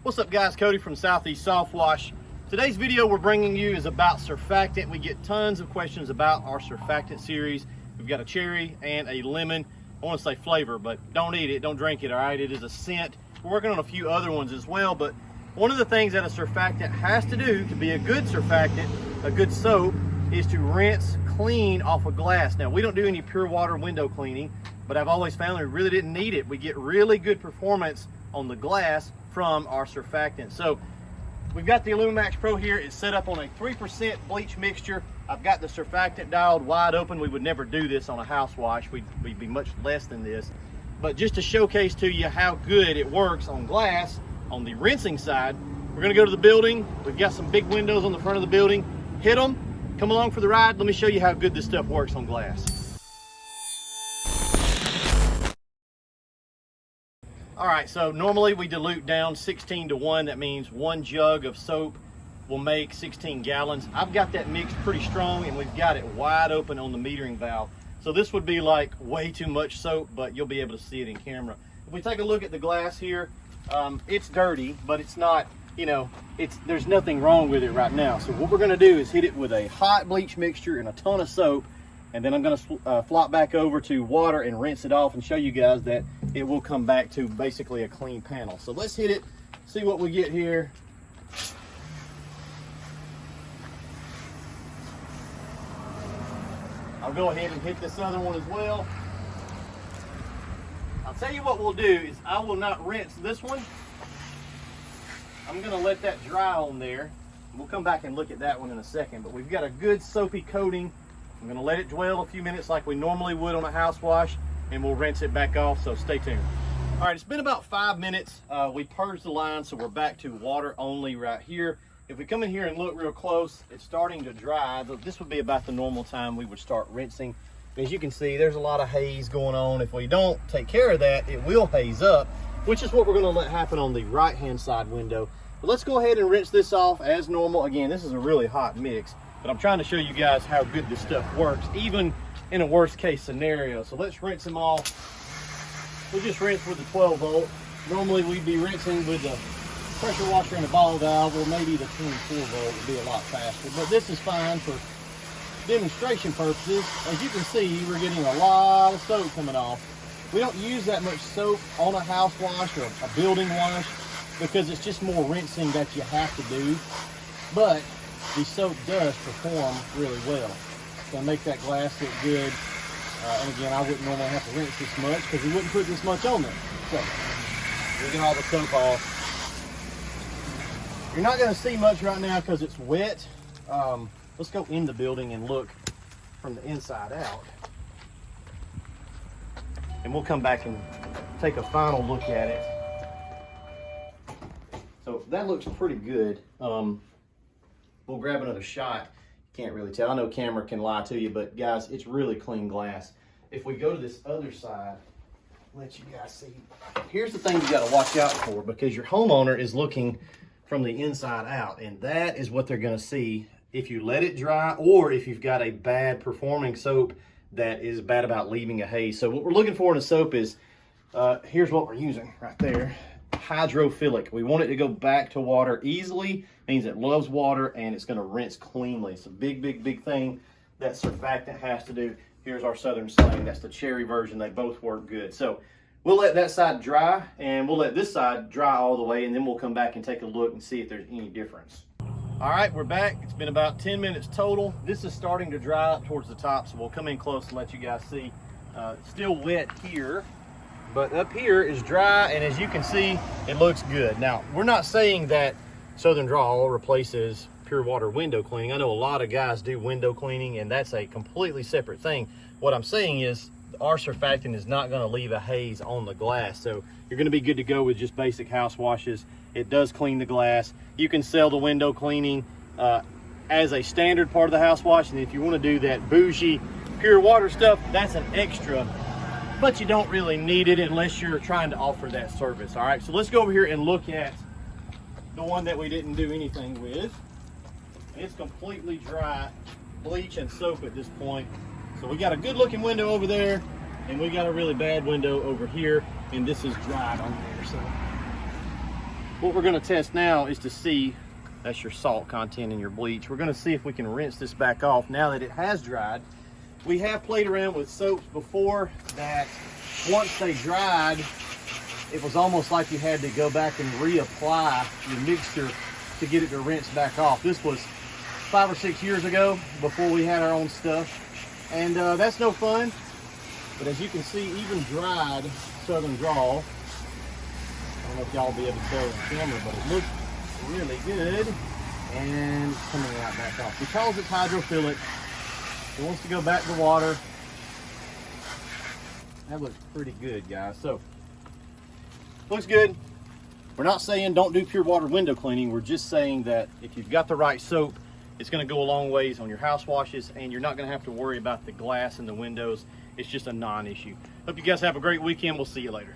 What's up guys, Cody from Southeast Softwash. Today's video we're bringing you is about surfactant. We get tons of questions about our surfactant series. We've got a cherry and a lemon. I want to say flavor, but don't eat it, don't drink it, all right? It is a scent. We're working on a few other ones as well, but one of the things that a surfactant has to do to be a good surfactant, a good soap, is to rinse clean off of glass. Now, we don't do any pure water window cleaning, but I've always found we really didn't need it. We get really good performance on the glass from our surfactant. So we've got the Illumax Pro here. It's set up on a 3% bleach mixture. I've got the surfactant dialed wide open. We would never do this on a house wash. We'd be much less than this. But just to showcase to you how good it works on glass, on the rinsing side, we're gonna go to the building. We've got some big windows on the front of the building. Hit them, come along for the ride. Let me show you how good this stuff works on glass. All right, so normally we dilute down 16 to 1. That means 1 jug of soap will make 16 gallons. I've got that mixed pretty strong and we've got it wide open on the metering valve. So this would be like way too much soap, but you'll be able to see it in camera. If we take a look at the glass here, it's dirty, but it's not, you know, there's nothing wrong with it right now. So what we're gonna do is hit it with a hot bleach mixture and a ton of soap, and then I'm gonna flop back over to water and rinse it off and show you guys that it will come back to basically a clean panel. So let's hit it, see what we get here. I'll go ahead and hit this other one as well. I'll tell you what we'll do is I will not rinse this one. I'm gonna let that dry on there. We'll come back and look at that one in a second, but we've got a good soapy coating. I'm gonna let it dwell a few minutes like we normally would on a house wash, and we'll rinse it back off, so stay tuned. All right, it's been about 5 minutes. We purged the line, so we're back to water only right here. If we come in here and look real close, it's starting to dry. This would be about the normal time we would start rinsing. As you can see, there's a lot of haze going on. If we don't take care of that, it will haze up, which is what we're gonna let happen on the right-hand side window. But let's go ahead and rinse this off as normal. Again, this is a really hot mix, but I'm trying to show you guys how good this stuff works, even in a worst case scenario. So let's rinse them all. We'll just rinse with the 12 volt. Normally we'd be rinsing with the pressure washer and a ball valve, or maybe the 24 volt would be a lot faster. But this is fine for demonstration purposes. As you can see, we're getting a lot of soap coming off. We don't use that much soap on a house wash or a building wash because it's just more rinsing that you have to do. But the soap does perform really well. It's gonna make that glass look good. And again, I wouldn't normally have to rinse this much because we wouldn't put this much on there. So we'll get all the soap off. You're not gonna see much right now because it's wet. Let's go in the building and look from the inside out. And we'll come back and take a final look at it. So that looks pretty good. We'll grab another shot. Can't really tell. I know camera can lie to you, but guys, it's really clean glass. If we go to this other side, let you guys see. Here's the thing you gotta watch out for, because your homeowner is looking from the inside out, and that is what they're gonna see if you let it dry, or if you've got a bad performing soap that is bad about leaving a haze. So what we're looking for in a soap is, here's what we're using right there. Hydrophilic. We want it to go back to water easily, means it loves water and it's gonna rinse cleanly. It's a big, big, big thing that surfactant has to do. Here's our Southern Slang, that's the cherry version. They both work good. So we'll let that side dry and we'll let this side dry all the way, and then we'll come back and take a look and see if there's any difference. All right, we're back. It's been about 10 minutes total. This is starting to dry up towards the top, so we'll come in close and let you guys see. It's still wet here, but up here is dry, and as you can see, it looks good. Now, we're not saying that Southern Draw replaces pure water window cleaning. I know a lot of guys do window cleaning, and that's a completely separate thing. What I'm saying is our surfactant is not gonna leave a haze on the glass, so you're gonna be good to go with just basic house washes. It does clean the glass. You can sell the window cleaning as a standard part of the house wash, and if you wanna do that bougie pure water stuff, that's an extra, but you don't really need it unless you're trying to offer that service. All right, so let's go over here and look at the one that we didn't do anything with. It's completely dry, bleach and soap at this point. So we got a good looking window over there, and we got a really bad window over here, and this is dried on there. So What we're gonna test now is to see, that's your salt content in your bleach. We're gonna see if we can rinse this back off now that it has dried. We have played around with soaps before that once they dried, it was almost like you had to go back and reapply your mixture to get it to rinse back off. This was 5 or 6 years ago before we had our own stuff. And that's no fun. But as you can see, even dried Southern Drawl, I don't know if y'all will be able to tell on camera, but it looks really good. And it's coming right back off. Because it's hydrophilic, it wants to go back to water. That looks pretty good, guys. So, looks good. We're not saying don't do pure water window cleaning. We're just saying that if you've got the right soap, it's going to go a long ways on your house washes, and you're not going to have to worry about the glass in the windows. It's just a non-issue. Hope you guys have a great weekend. We'll see you later.